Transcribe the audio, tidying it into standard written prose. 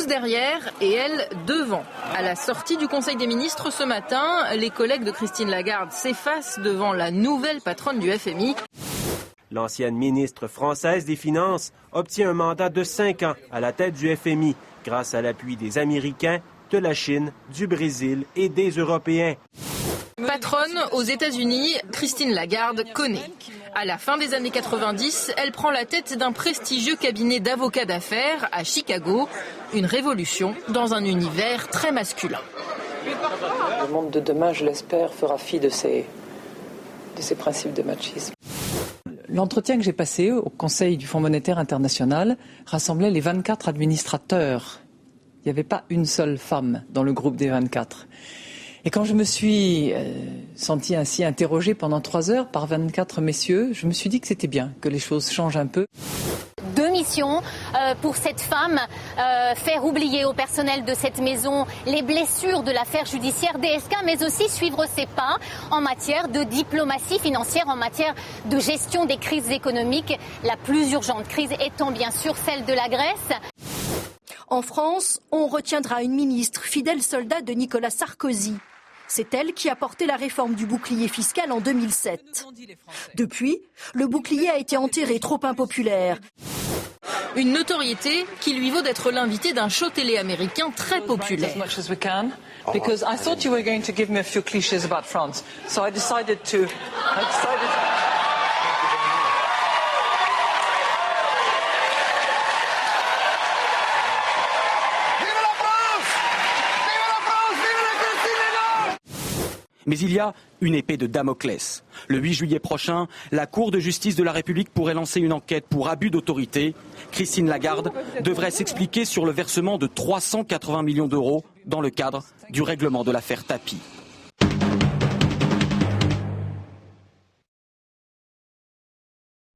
derrière et elle devant. À la sortie du Conseil des ministres ce matin, les collègues de Christine Lagarde s'effacent devant la nouvelle patronne du FMI. L'ancienne ministre française des Finances obtient un mandat de 5 ans à la tête du FMI grâce à l'appui des Américains, de la Chine, du Brésil et des Européens. Patronne aux États-Unis, Christine Lagarde connaît. À la fin des années 90, elle prend la tête d'un prestigieux cabinet d'avocats d'affaires à Chicago. Une révolution dans un univers très masculin. Le monde de demain, je l'espère, fera fi de ces principes de machisme. L'entretien que j'ai passé au Conseil du Fonds monétaire international rassemblait les 24 administrateurs. Il n'y avait pas une seule femme dans le groupe des 24. Et quand je me suis sentie ainsi interrogée pendant 3 heures par 24 messieurs, je me suis dit que c'était bien, que les choses changent un peu. 2 missions pour cette femme, faire oublier au personnel de cette maison les blessures de l'affaire judiciaire DSK, mais aussi suivre ses pas en matière de diplomatie financière, en matière de gestion des crises économiques, la plus urgente crise étant bien sûr celle de la Grèce. En France, on retiendra une ministre fidèle soldat de Nicolas Sarkozy. C'est elle qui a porté la réforme du bouclier fiscal en 2007. Depuis, le bouclier a été enterré, trop impopulaire. Une notoriété qui lui vaut d'être l'invité d'un show télé américain très populaire. Mais il y a une épée de Damoclès. Le 8 juillet prochain, la Cour de justice de la République pourrait lancer une enquête pour abus d'autorité. Christine Lagarde devrait s'expliquer sur le versement de 380 millions d'euros dans le cadre du règlement de l'affaire Tapie.